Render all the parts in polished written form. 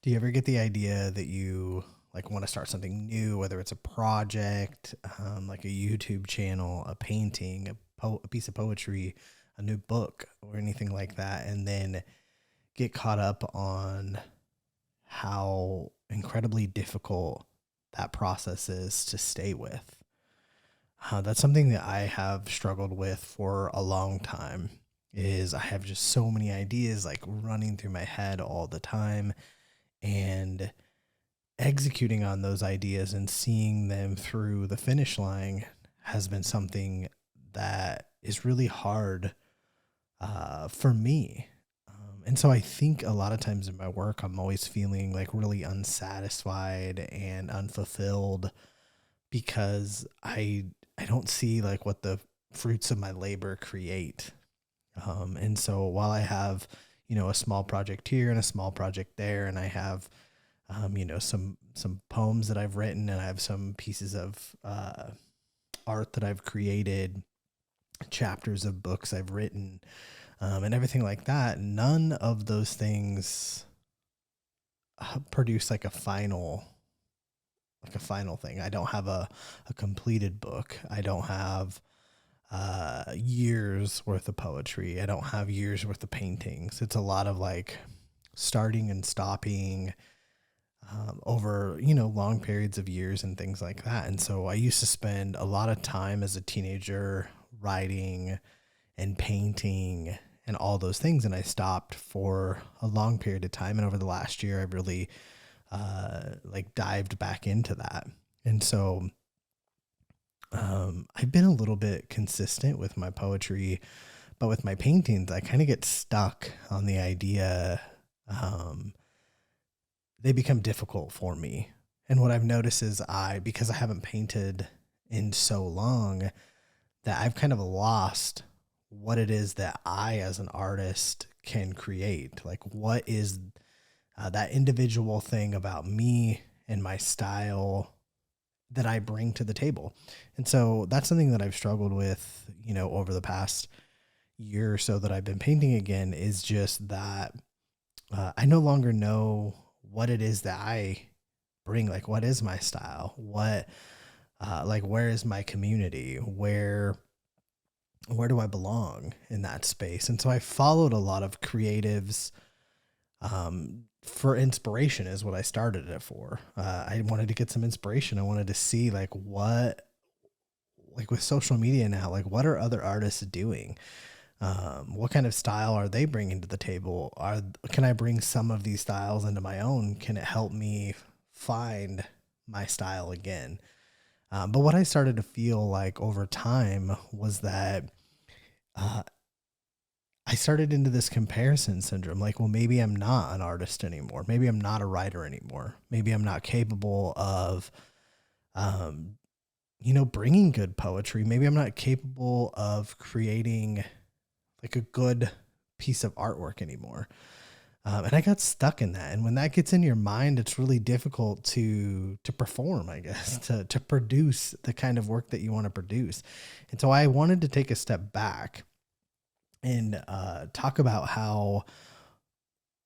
Do you ever get the idea that you like want to start something new, whether it's a project, like a YouTube channel, a painting, a piece of poetry, a new book, or anything like that, and then get caught up on how incredibly difficult that process is to stay with? That's something that I have struggled with for a long time. Is I have just so many ideas like running through my head all the time, and executing on those ideas and seeing them through the finish line has been something that is really hard for me. And so I think a lot of times in my work, I'm always feeling like really unsatisfied and unfulfilled because I don't see like what the fruits of my labor create. And so while I have, a small project here and a small project there, and I have some poems that I've written, and I have some pieces of art that I've created, chapters of books I've written, and everything like that. None of those things produce like a final thing. I don't have a completed book. I don't have years worth of poetry. I don't have years worth of paintings. It's a lot of like starting and stopping over long periods of years and things like that. And so I used to spend a lot of time as a teenager writing and painting and all those things, and I stopped for a long period of time. And over the last year I've really like dived back into that. And so I've been a little bit consistent with my poetry, but with my paintings I kind of get stuck on the idea. um, they become difficult for me. And what I've noticed is because I haven't painted in so long, that I've kind of lost what it is that I, as an artist, can create. Like, what is that individual thing about me and my style that I bring to the table? And so that's something that I've struggled with, over the past year or so that I've been painting again, is just that I no longer know what it is that I bring. Like, what is my style? Like, where is my community? Where do I belong in that space? And so I followed a lot of creatives for inspiration, is what I started it for. I wanted to get some inspiration. I wanted to see like like with social media now, like what are other artists doing? What kind of style are they bringing to the table? Can I bring some of these styles into my own? Can it help me find my style again? But what I started to feel like over time was that uh, I started into this comparison syndrome. Like, well, maybe I'm not an artist anymore. Maybe I'm not a writer anymore. Maybe I'm not capable of, um, bringing good poetry. Maybe I'm not capable of creating like a good piece of artwork anymore. And I got stuck in that. And when that gets in your mind, it's really difficult to perform, I guess, to produce the kind of work that you want to produce. And so I wanted to take a step back and talk about how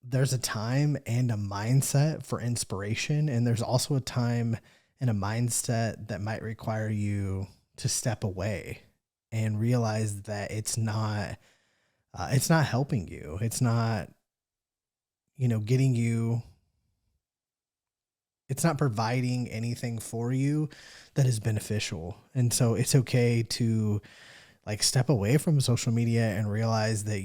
there's a time and a mindset for inspiration, and there's also a time and a mindset that might require you to step away and realize that it's not helping you. It's not, getting you, it's not providing anything for you that is beneficial. And so it's okay to like step away from social media and realize that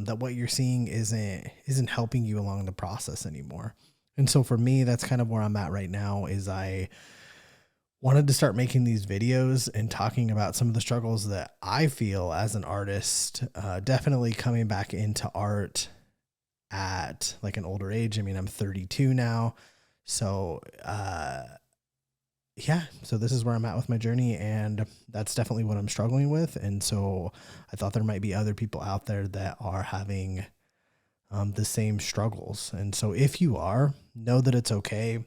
that what you're seeing isn't helping you along the process anymore. And so for me, that's kind of where I'm at right now. Is I wanted to start making these videos and talking about some of the struggles that I feel as an artist, definitely coming back into art at like an older age. I mean, I'm 32 now. So, yeah, so this is where I'm at with my journey, and that's definitely what I'm struggling with. And so I thought there might be other people out there that are having the same struggles. And so if you are, know that it's okay,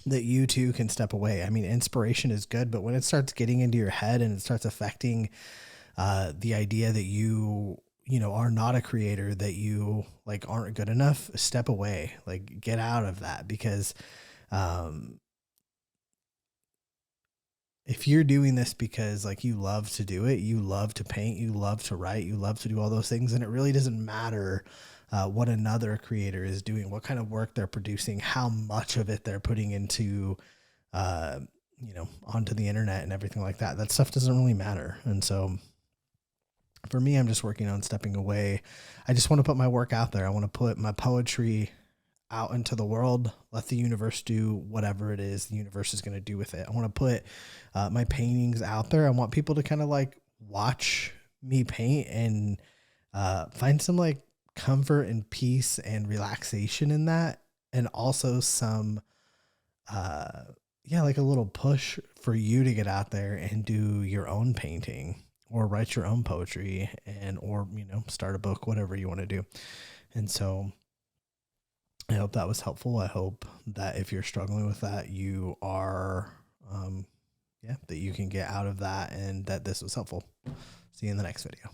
that you too can step away. I mean, inspiration is good, but when it starts getting into your head and it starts affecting the idea that you are not a creator, that you like aren't good enough, step away, like get out of that. Because um if you're doing this because like you love to do it, you love to paint, you love to write, you love to do all those things, and it really doesn't matter what another creator is doing, what kind of work they're producing, how much of it they're putting into, uh, onto the internet and everything like that. That stuff doesn't really matter. And so for me, I'm just working on stepping away. I just want to put my work out there. I want to put my poetry out into the world, let the universe do whatever it is the universe is going to do with it. I want to put my paintings out there. I want people to kind of like watch me paint and find some like comfort and peace and relaxation in that. And also some, uh, yeah, like a little push for you to get out there and do your own painting or write your own poetry or, start a book, whatever you want to do. And so I hope that was helpful. I hope that if you're struggling with that, you are, that you can get out of that and that this was helpful. See you in the next video.